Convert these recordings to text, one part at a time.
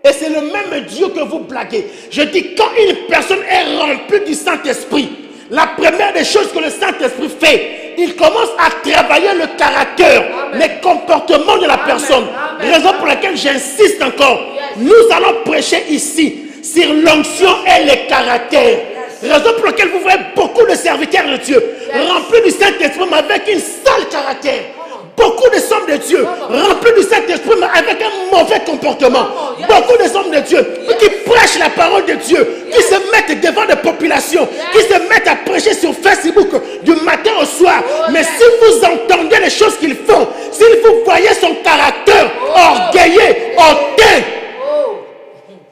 Et c'est le même Dieu que vous blaguez. Je dis, quand une personne est remplie du Saint-Esprit, la première des choses que le Saint-Esprit fait, il commence à travailler le caractère, les comportements de la personne. Raison pour laquelle j'insiste encore. Nous allons prêcher ici sur l'onction et les caractères. Raison pour laquelle vous voyez beaucoup de serviteurs de Dieu remplis du Saint-Esprit mais avec une sale caractère. Beaucoup de hommes de Dieu remplis du Saint-Esprit mais avec un mauvais comportement. Beaucoup de hommes de Dieu qui prêchent la parole de Dieu, qui se mettent devant des populations, qui se mettent à prêcher sur Facebook du matin au soir. Mais si vous entendez les choses qu'ils font, si vous voyez son caractère orgueilleux, hautain,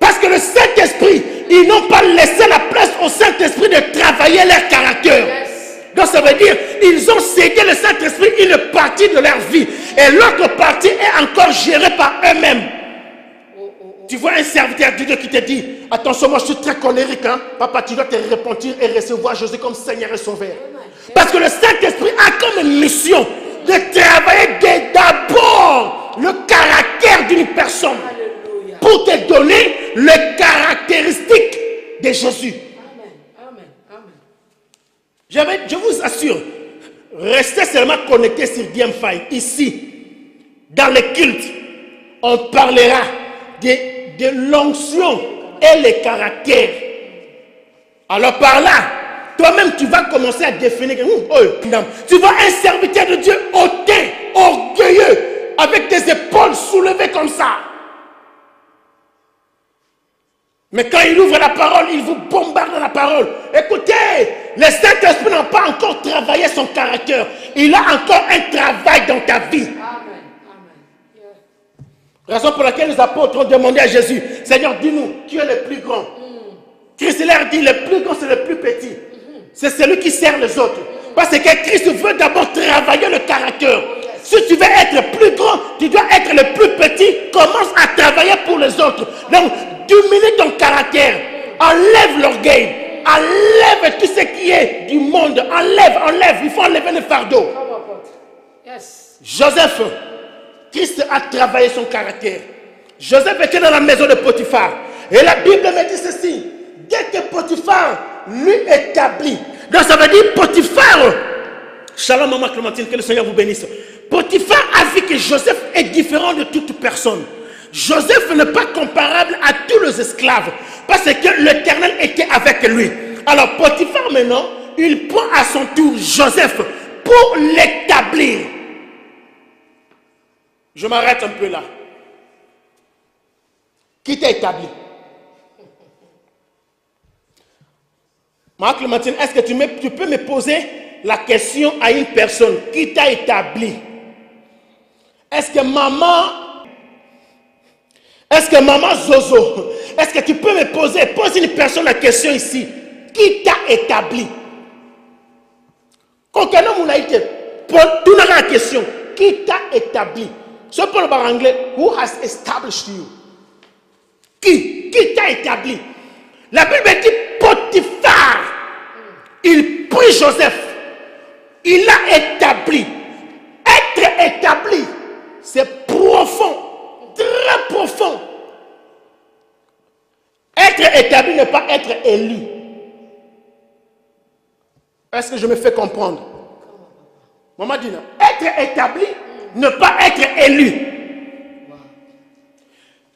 parce que le Saint-Esprit, ils n'ont pas laissé la place au Saint-Esprit de travailler leur caractère. Donc ça veut dire, ils ont cédé le Saint-Esprit une partie de leur vie. Et l'autre partie est encore gérée par eux-mêmes. Tu vois un serviteur de Dieu qui te dit, attention, moi je suis très colérique, hein? Papa, tu dois te repentir et recevoir Jésus comme Seigneur et Sauveur. Parce que le Saint-Esprit a comme mission de travailler d'abord le caractère d'une personne. Pour te donner les caractéristiques de Jésus. Je vous assure, restez seulement connectés sur DMFI. Ici, dans les cultes, on parlera de l'onction et les caractères. Alors par là, toi-même tu vas commencer à définir. Tu vois un serviteur de Dieu hautain, orgueilleux, avec des épaules soulevées comme ça. Mais quand il ouvre la parole, il vous bombarde la parole. Écoutez, le Saint-Esprit n'a pas encore travaillé son caractère. Il a encore un travail dans ta vie. Amen. Raison pour laquelle les apôtres ont demandé à Jésus, Seigneur, dis-nous, qui est le plus grand? Christ leur dit, le plus grand c'est le plus petit. C'est celui qui sert les autres. Parce que Christ veut d'abord travailler le caractère. Si tu veux être plus grand, tu dois être le plus petit. Commence à travailler pour les autres. Donc, diminue ton caractère. Enlève l'orgueil. Enlève tout ce qui est du monde. Enlève. Il faut enlever le fardeau. Joseph, Christ a travaillé son caractère. Joseph était dans la maison de Potiphar. Et la Bible me dit ceci. Dès que Potiphar lui établit. Donc ça veut dire Potiphar. Shalom maman Clémentine, que le Seigneur vous bénisse. Potiphar a vu que Joseph est différent de toute personne. Joseph n'est pas comparable à tous les esclaves. Parce que l'Éternel était avec lui. Alors Potiphar maintenant, il prend à son tour Joseph pour l'établir. Je m'arrête un peu là. Qui t'a établi? Marc Clémentine, est-ce que tu peux me poser la question à une personne qui t'a établi? Est-ce que maman Zozo, est-ce que tu peux me pose une personne la question ici? Qui t'a établi? Quand on a été, tu n'as la question. Qui t'a établi? C'est pour le bar anglais. Who has established you? Qui t'a établi? La Bible dit Potiphar. Il prit Joseph. Il l'a établi. Être établi, c'est profond. Très profond. Être établi n'est pas être élu. Est-ce que je me fais comprendre? Maman dit non. Être établi, ne pas être élu.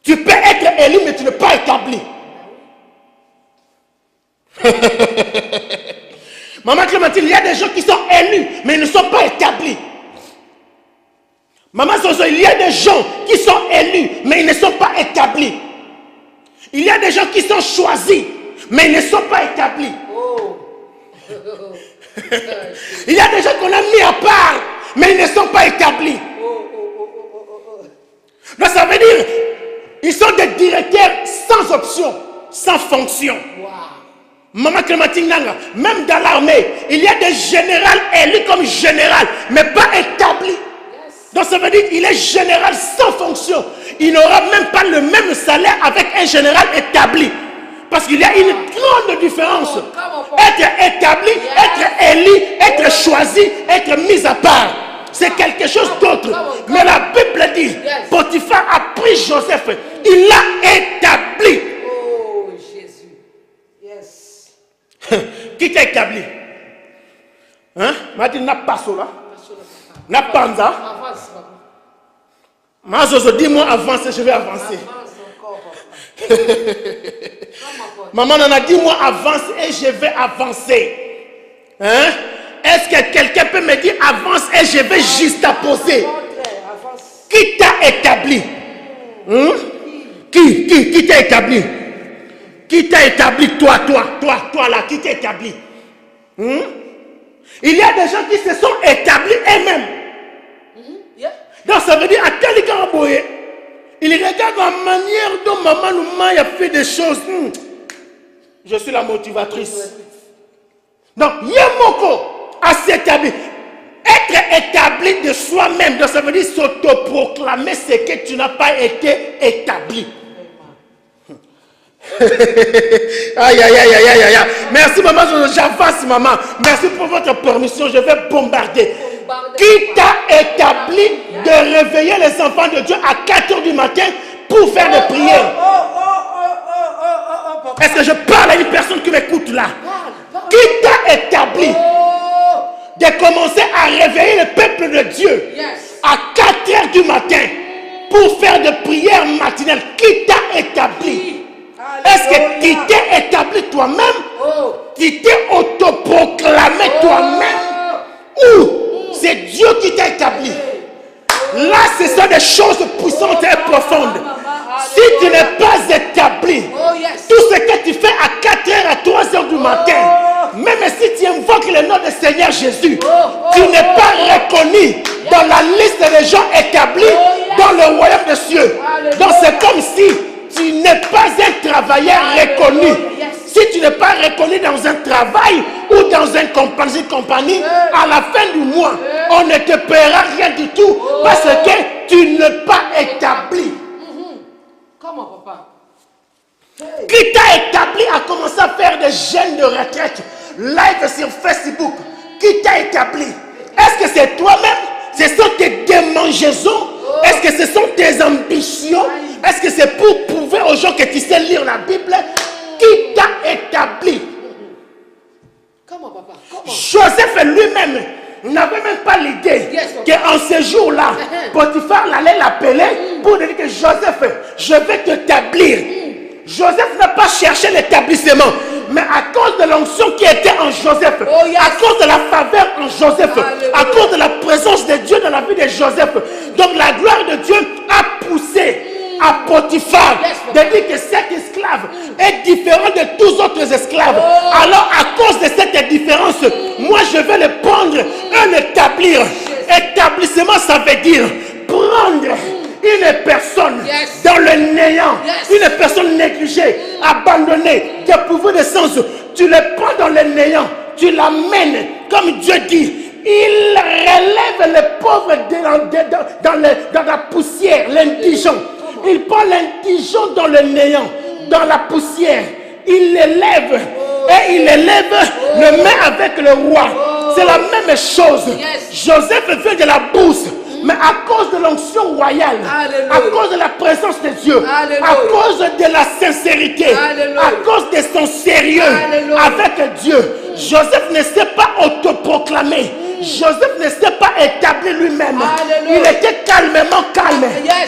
Tu peux être élu, mais tu n'es pas établi. Maman Clémentine, il y a des gens qui sont élus, mais ils ne sont pas établis. Maman Zozo, il y a des gens qui sont élus, mais ils ne sont pas établis. Il y a des gens qui sont choisis, mais ils ne sont pas établis. Il y a des gens qu'on a mis à part, mais ils ne sont pas établis. Donc ça veut dire, ils sont des directeurs sans option, sans fonction. Maman Clémentine Nanga, même dans l'armée, il y a des généraux élus comme général, mais pas établis. Donc ça veut dire qu'il est général sans fonction. Il n'aura même pas le même salaire avec un général établi. Parce qu'il y a une grande différence. Être établi, être élu, être choisi, être mis à part. C'est quelque chose d'autre. Mais la Bible dit, Potiphar a pris Joseph. Il l'a établi. Qui t'a établi? Hein? M'a dit, n'a pas cela. N'a pas ça. Mazozo, dis-moi avance, je vais avancer. Maman Nana, dis-moi avance et je vais avancer. Hein? Est-ce que quelqu'un peut me dire avance et je vais juste poser? Qui t'a établi? Hein? Qui t'a établi? Qui t'a établi? Toi là, qui t'a établi? Hein? Il y a des gens qui se sont établis eux-mêmes. Donc ça veut dire, à tel Caraboye, il regarde la manière dont maman Nouma a fait des choses. Je suis la motivatrice. Donc, Yamoko a s'établi. Être établi de soi-même, donc ça veut dire s'autoproclamer ce que tu n'as pas été établi. Aïe, aïe, aïe, aïe, aïe, aïe. Merci maman, j'avance maman. Merci pour votre permission, je vais bombarder. Qui t'a établi de réveiller les enfants de Dieu à 4 h du matin pour faire des prières? Est-ce que je parle à une personne qui m'écoute là? Qui t'a établi de commencer à réveiller le peuple de Dieu à 4 h du matin pour faire des prières matinales? Qui t'a établi? Est-ce que tu t'es établi toi-même? Tu t'es autoproclamé toi-même? Ou c'est Dieu qui t'a établi? Là, ce sont des choses puissantes et profondes. Si tu n'es pas établi, tout ce que tu fais à 4 h, à 3 h du matin, même si tu invoques le nom du Seigneur Jésus, tu n'es pas reconnu dans la liste des gens établis dans le royaume des cieux. Donc c'est comme si tu n'es pas un travailleur reconnu. Si tu n'es pas reconnu dans un travail ou dans une compagnie, à la fin du mois, on ne te paiera rien du tout parce que tu n'es pas établi. Comment, papa? Qui t'a établi à commencer à faire des jeûnes de retraite, live sur Facebook? Qui t'a établi? Est-ce que c'est toi-même? Ce sont tes démangeaisons? Est-ce que ce sont tes ambitions? Est-ce que c'est pour prouver aux gens que tu sais lire la Bible? Qui t'a établi? Comment, papa? Comment? Joseph lui-même n'avait même pas l'idée qu'en ce jour-là, Potiphar allait l'appeler pour lui dire que Joseph, je vais t'établir. Joseph n'a pas cherché l'établissement, mais à cause de l'onction qui était en Joseph, à cause de la faveur en Joseph, à cause de la présence de Dieu dans la vie de Joseph, donc la gloire de Dieu a poussé à Potiphar de dire que cet esclave est différent de tous autres esclaves. Alors à cause de cette différence, moi je vais le prendre et l'établir. Établissement, ça veut dire prendre une personne dans le néant, une personne négligée, abandonnée, dépourvue de sens. Tu le prends dans le néant, tu l'amènes, comme Dieu dit, il relève les pauvres dans la poussière, l'indigent. Il prend l'indigent dans le néant, dans la poussière. Il l'élève et il élève, le met avec le roi. C'est la même chose. Joseph vient de la bourse. Mais à cause de l'onction royale, à cause de la présence de Dieu, à cause de la sincérité, à cause de son sérieux avec Dieu, Joseph ne s'est pas autoproclamé. Joseph ne s'est pas établi lui-même. Il était calmement calme.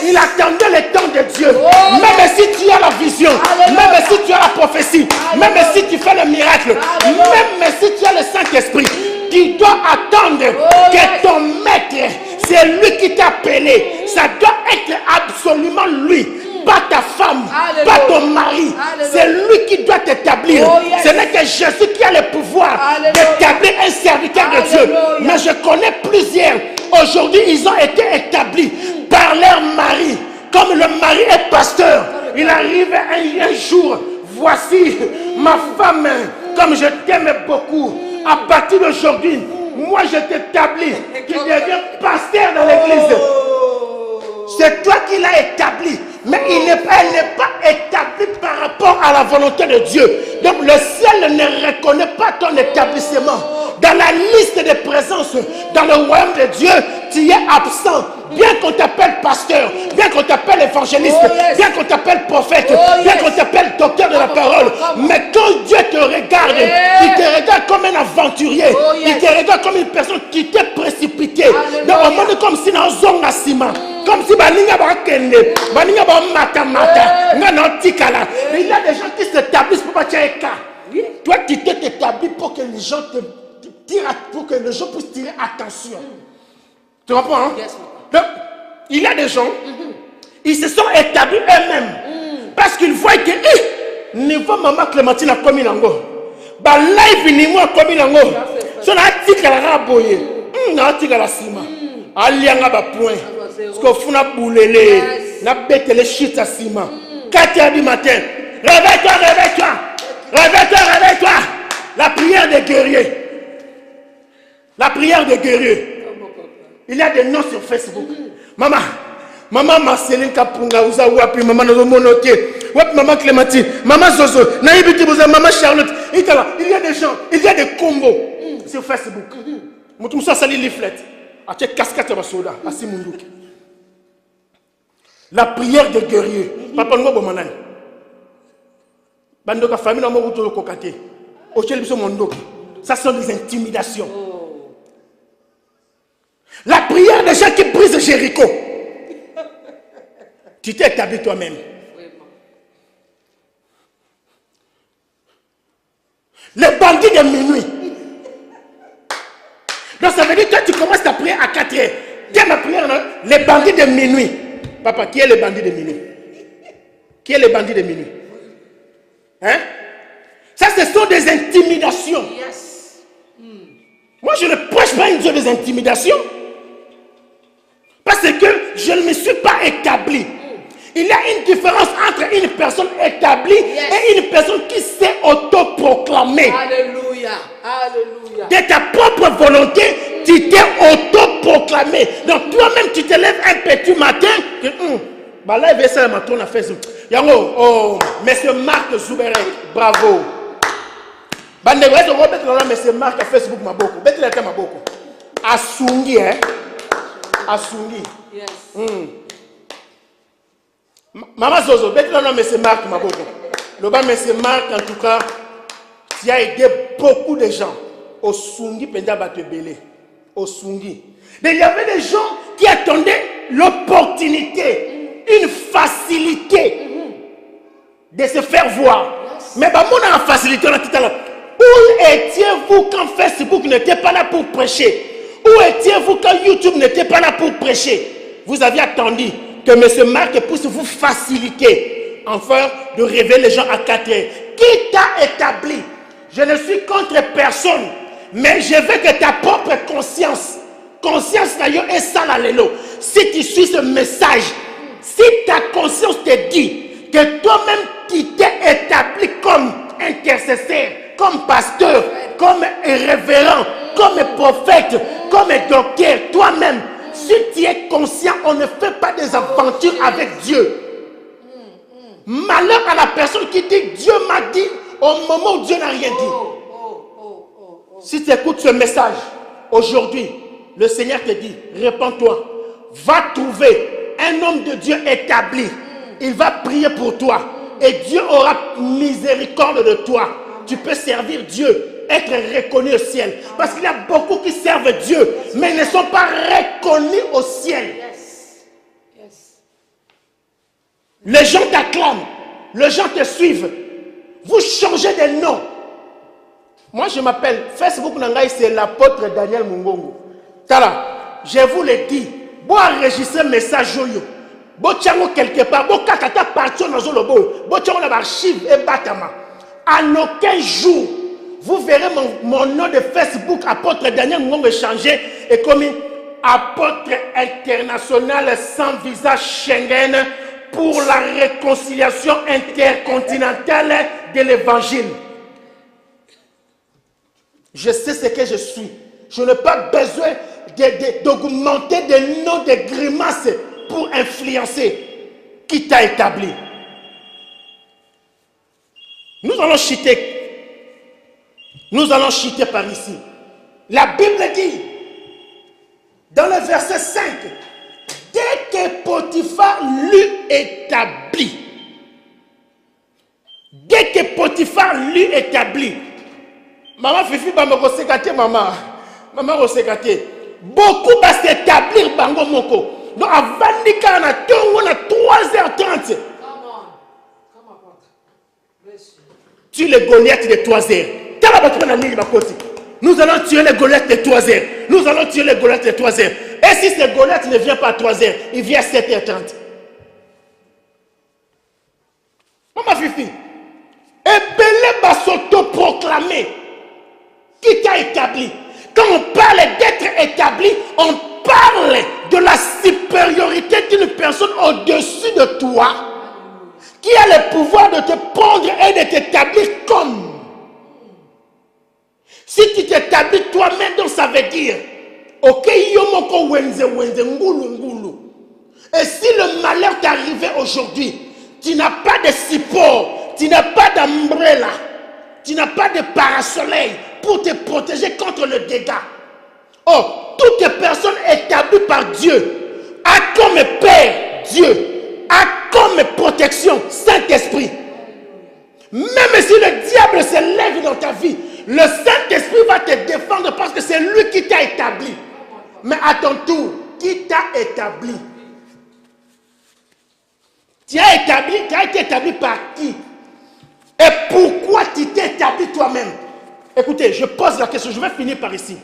Il attendait le temps de Dieu. Même si tu as la vision, même si tu as la prophétie, même si tu fais le miracle, même si tu as le Saint-Esprit, tu dois attendre que ton maître, c'est lui qui t'a appelé. Ça doit être absolument lui. Pas ta femme, pas ton mari. C'est lui qui doit t'établir. Ce n'est que Jésus qui a le pouvoir d'établir un serviteur de Dieu. Mais je connais plusieurs. Aujourd'hui, ils ont été établis par leur mari. Comme le mari est pasteur, il arrive un jour. Voici ma femme, comme je t'aime beaucoup. À partir d'aujourd'hui, moi je t'établis. Tu deviens pasteur dans l'église. C'est toi qui l'as établi. Mais elle n'est pas établie par rapport à la volonté de Dieu. Donc le ciel ne reconnaît pas ton établissement. Dans la liste de présence, dans le royaume de Dieu, tu es absent. Bien qu'on t'appelle pasteur, bien qu'on t'appelle évangéliste, bien qu'on t'appelle prophète, bien qu'on t'appelle docteur de la parole. Mais quand Dieu te regarde, il te regarde kende. Baninga ba mata mata. Nga na tikala. Mais il y a des gens qui s'établissent pour pas tirer cas. Toi, tu t'es établi pour que les gens te tirent, pour que les gens puissent tirer attention. Tu comprends, hein? Yes, donc, il y a des gens, ils se sont établis eux-mêmes. Parce qu'ils voient que, niveau maman Clémentine a commis l'ango. Bah, live ni moi commis l'ango. So, na tika la raboye. Na tika la sima. Alianga ba point. Parce qu'on fout na boulele. Na bête les shit à sima. 4 heures du matin. Réveille-toi, réveille-toi. Réveille-toi, réveille-toi. La prière des guerriers. La prière des guerriers. Il y a des noms sur Facebook. Maman. Maman Marceline Kapunga, Ouza Wapi, Maman Nozomonoté, Wap Maman Clémentine, Maman Zozo, Naïbiti Bouza, Maman Charlotte. Il y a des gens, il y a des combos sur Facebook. Moutoumsa Sali Leaflet. Ache casquette à Basoda, à Simundouk. La prière des guerriers. Papa Ngo Bomanan. Bandoka famille n'a pas de kokate. Ochelbiso Mondok. Ça sont des intimidations. La prière des gens qui brisent Jéricho. Tu t'es établi toi-même. Les bandits de minuit. Donc ça veut dire que toi tu commences ta prière à 4 heures. Tiens ma prière, non? Les bandits de minuit. Papa, qui est le bandit de minuit? Qui est le bandit de minuit? Hein? Ça, ce sont des intimidations. Yes. Moi, je ne prêche pas une zone des intimidations. Parce que je ne me suis pas établi. Il y a une différence entre une personne établie et une personne qui s'est autoproclamée. Alléluia. Alléluia. De ta propre volonté, tu t'es autoproclamé. Donc toi-même, tu te lèves un petit matin. Bah là, il va essayer de m'attendre à Facebook. Yango, oh, monsieur Marc Zouberek, bravo. Bah, ne vais pas mettre là, monsieur Marc à Facebook, ma beaucoup. Bête la tête, ma beaucoup. Asungi, hein. Asungi. Yes. Maman Zozo, bête là, monsieur Marc, ma beaucoup. Le bas, monsieur Marc, en tout cas, tu as aidé beaucoup de gens. Au Sungi, Penda Batebele. Au Sungi. Mais il y avait des gens qui attendaient l'opportunité, une facilité de se faire voir. Mais bah, mon a facilité, on a tout à l'heure. Où étiez-vous quand Facebook n'était pas là pour prêcher? Où étiez-vous quand YouTube n'était pas là pour prêcher? Vous aviez attendu que M. Marc puisse vous faciliter, enfin, de révéler les gens à 4 heures. Qui t'a établi? Je ne suis contre personne, mais je veux que ta propre conscience d'ailleurs est ça la lélo. Si tu suis ce message, si ta conscience te dit que toi-même tu t'es établi comme intercesseur, comme pasteur, comme révérend, comme prophète, comme docteur, toi-même, si tu es conscient, on ne fait pas des aventures avec Dieu. Malheur à la personne qui dit Dieu m'a dit au moment où Dieu n'a rien dit. Si tu écoutes ce message aujourd'hui, le Seigneur te dit, répands-toi, va trouver un homme de Dieu établi. Il va prier pour toi et Dieu aura miséricorde de toi. Tu peux servir Dieu, être reconnu au ciel. Parce qu'il y a beaucoup qui servent Dieu, mais ne sont pas reconnus au ciel. Les gens t'acclament, les gens te suivent. Vous changez de nom. Moi, je m'appelle Facebook Nangai, c'est l'apôtre Daniel Mungongo. Tala, je vous le dis, vous enregistrez message yoyo. Vous tchango quelque part, vous kakata partir dans le lobo, vous tchango la archive et batama. En aucun jour, vous verrez mon nom de Facebook, apôtre Daniel Mungongo, changer et comme apôtre international sans visa Schengen pour la réconciliation intercontinentale de l'évangile. Je sais ce que je suis. Je n'ai pas besoin d'augmenter des noms de grimaces pour influencer. Qui t'a établi? Nous allons chuter. Nous allons chuter par ici. La Bible dit, dans le verset 5, dès que Potiphar l'eut établi, dès que Potiphar l'eut établi, maman Fifi Bamako Sekate, maman Rosekate, beaucoup va s'établir bango moko. Donc, avant de on a 3h30. Tue les Goliaths de 3h. Nous allons tuer les Goliaths de 3h. Nous allons tuer les Goliaths de 3h. Et si ces Goliaths ne vient pas à 3h, il vient à 7h30. Maman Fifi, Ebele va s'auto-proclamer qui t'a établi. Quand on parle d'être établi, on parle de la supériorité d'une personne au-dessus de toi qui a le pouvoir de te prendre et de t'établir comme. Si tu t'établis toi-même, donc ça veut dire ok, yomoko wenze ngulu ngulu. Et si le malheur t'est arrivé aujourd'hui, tu n'as pas de support, tu n'as pas d'umbrella, tu n'as pas de parasoleil pour te protéger contre le dégât. Oh, toute personne établie par Dieu a comme Père Dieu, a comme protection Saint-Esprit. Même si le diable se lève dans ta vie, le Saint-Esprit va te défendre parce que c'est lui qui t'a établi. Mais à ton tour, qui t'a établi? Tu as été établi par qui? Et pourquoi tu t'es établi toi-même? Écoutez, je pose la question, je vais finir par ici.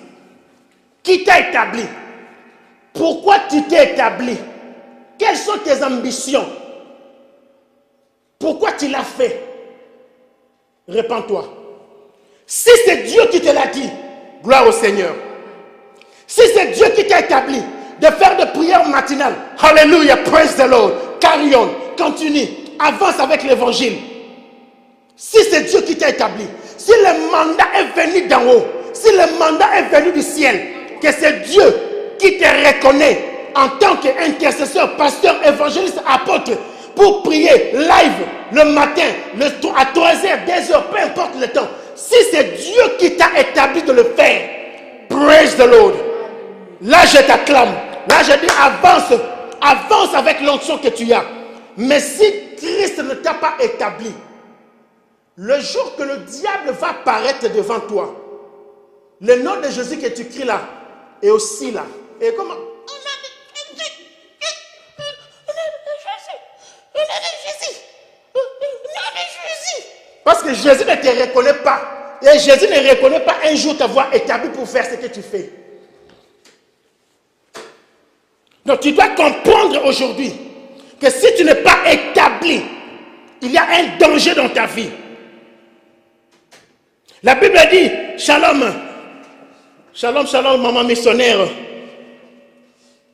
Qui t'a établi? Pourquoi tu t'es établi? Quelles sont tes ambitions? Pourquoi tu l'as fait? Répands-toi. Si c'est Dieu qui te l'a dit, gloire au Seigneur. Si c'est Dieu qui t'a établi de faire des prières matinales, hallelujah, praise the Lord, carry on, continue, avance avec l'évangile. Si c'est Dieu qui t'a établi, si le mandat est venu d'en haut, si le mandat est venu du ciel, que c'est Dieu qui te reconnaît en tant qu'intercesseur, pasteur, évangéliste, apôtre, pour prier live le matin, à 3h, 2h, peu importe le temps. Si c'est Dieu qui t'a établi de le faire, praise the Lord. Là, je t'acclame. Là, je dis avance. Avance avec l'onction que tu as. Mais si Christ ne t'a pas établi, le jour que le diable va apparaître devant toi, le nom de Jésus que tu cries là est aussi là. Et comment? Parce que Jésus ne te reconnaît pas. Et Jésus ne reconnaît pas un jour t'avoir établi pour faire ce que tu fais. Donc tu dois comprendre aujourd'hui que si tu n'es pas établi, il y a un danger dans ta vie. La Bible dit, shalom, shalom, shalom, maman missionnaire.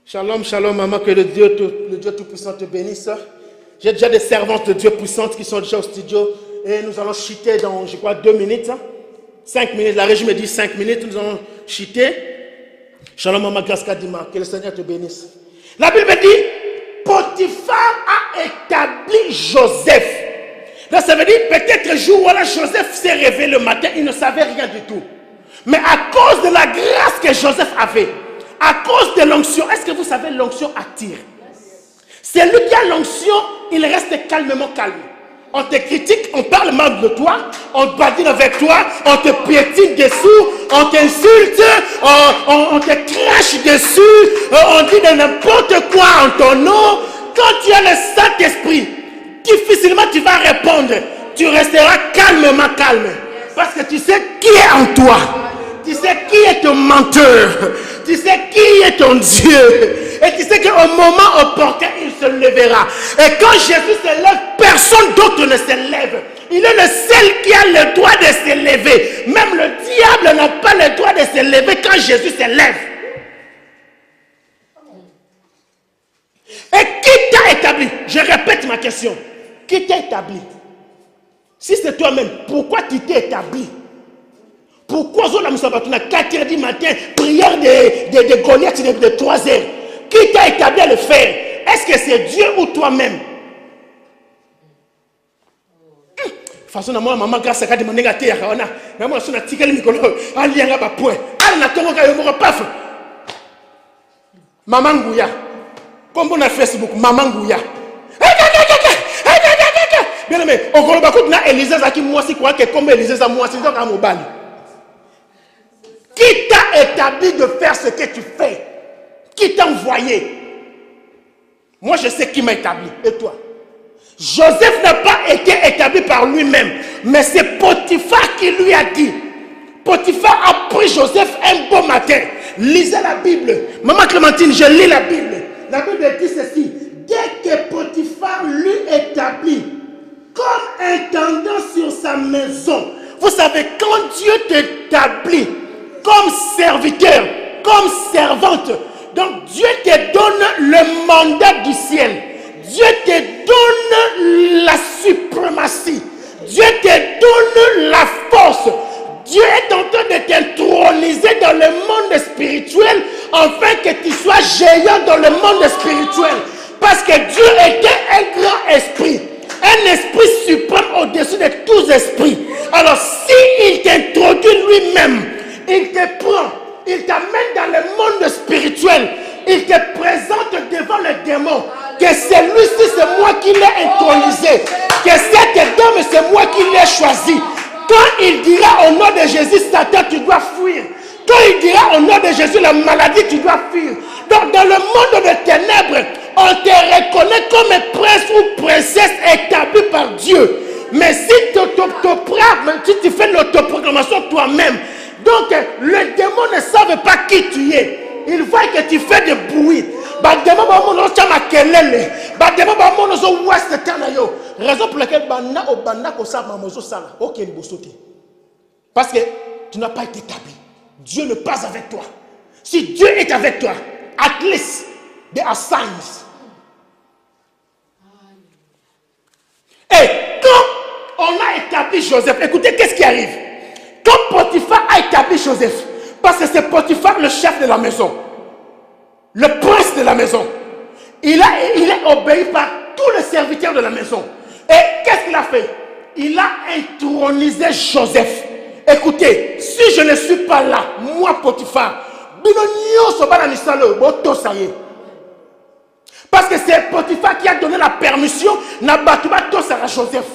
Shalom, shalom, maman, que le Dieu Tout-Puissant te bénisse. J'ai déjà des servantes de Dieu puissantes qui sont déjà au studio. Et nous allons chuter dans, je crois, 2 minutes. 5 minutes. La régie me dit 5 minutes. Nous allons chuter. Shalom, maman, grâce Kadima. Que le Seigneur te bénisse. La Bible dit, Potiphar a établi Joseph. Là, ça veut dire, peut-être un jour où Joseph s'est réveillé le matin, il ne savait rien du tout. Mais à cause de la grâce que Joseph avait, à cause de l'onction, est-ce que vous savez, l'onction attire? C'est lui qui a l'onction, il reste calmement calme. On te critique, on parle mal de toi, on te badine avec toi, on te piétine dessous, on t'insulte, on te crache dessus, on dit de n'importe quoi en ton nom. Quand tu as le Saint-Esprit, difficilement tu vas répondre. Tu resteras calmement calme. Parce que tu sais qui est en toi. Tu sais qui est ton menteur. Tu sais qui est ton Dieu. Et tu sais qu'au moment opportun, il se lèvera. Et quand Jésus se lève, personne d'autre ne se lève. Il est le seul qui a le droit de se lever. Même le diable n'a pas le droit de se lever quand Jésus se lève. Et qui t'a établi? Je répète ma question. Qui t'a établi? Si c'est toi-même, pourquoi tu t'es établi? Pourquoi Zola Moussabatuna, 4h du matin, prière de Goliath de 3h? Qui t'a établi à le faire? Est-ce que c'est Dieu ou toi-même? De toute façon, maman, grâce à Dieu, maman, maman Gouya, comme on a Facebook, maman Gouya. Bien aimé, au Golobakout, na Élisée qui moi si croit que comme Élisée à moi, c'est donc à Mobali. Qui t'a établi de faire ce que tu fais? Qui t'a envoyé? Moi, je sais qui m'a établi. Et toi? Joseph n'a pas été établi par lui-même, mais c'est Potiphar qui lui a dit. Potiphar a pris Joseph un beau matin. Lisez la Bible. Maman Clémentine, je lis la Bible. La Bible dit ceci. Dès que Potiphar l'eut établi comme intendant sur sa maison. Vous savez, quand Dieu t'établit comme serviteur, comme servante, donc Dieu te donne le mandat du ciel. Dieu te donne la suprématie. Dieu te donne la force. Dieu est en train de t'introniser dans le monde spirituel afin que tu sois géant dans le monde spirituel. Parce que Dieu était un grand esprit. Un esprit suprême au-dessus de tous esprits. Alors s'il t'introduit lui-même, il te prend, il t'amène dans le monde spirituel, il te présente devant le démon. Que celui-ci, c'est moi qui l'ai intronisé. Que cet homme, c'est moi qui l'ai choisi. Quand il dira au nom de Jésus, Satan, tu dois fuir. Quand il dira au nom de Jésus, la maladie, tu dois fuir. Donc dans le monde des ténèbres, on te reconnaît comme un prince ou princesse établi par Dieu. Mais si tu fais l'autoproclamation toi-même, donc le démon ne savent pas qui tu es. Il voit que tu fais du bruit. Raison pour laquelle parce que tu n'as pas été établi. Dieu n'est pas avec toi. Si Dieu est avec toi, at least there are signs. Et quand on a établi Joseph, écoutez, qu'est-ce qui arrive? Quand Potiphar a établi Joseph, parce que c'est Potiphar le chef de la maison, le prince de la maison, il est obéi par tous les serviteurs de la maison. Et qu'est-ce qu'il a fait? Il a intronisé Joseph. Écoutez, si je ne suis pas là, moi Potiphar, parce que c'est Potiphar qui a donné la permission à Joseph.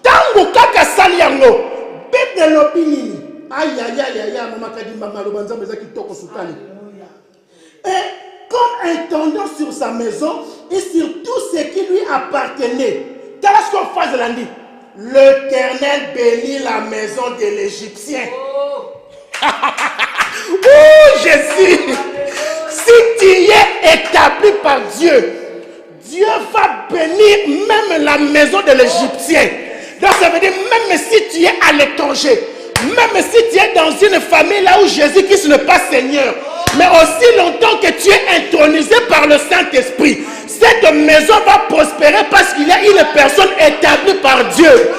Tango kaka saliango, bébé l'opinion. Aïe aïe aïe aïe, maman kadi maman le banza meza qui toko soutali. Et comme intendant sur sa maison et sur tout ce qui lui appartenait. Qu'est-ce qu'on fait de l'année? L'Éternel bénit la maison de l'Égyptien. Oh Jésus! Si tu es établi par Dieu, Dieu va bénir même la maison de l'Égyptien. Donc ça veut dire même si tu es à l'étranger, même si tu es dans une famille là où Jésus-Christ n'est pas Seigneur, mais aussi longtemps que tu es intronisé par le Saint-Esprit, cette maison va prospérer parce qu'il y a une personne établie par Dieu.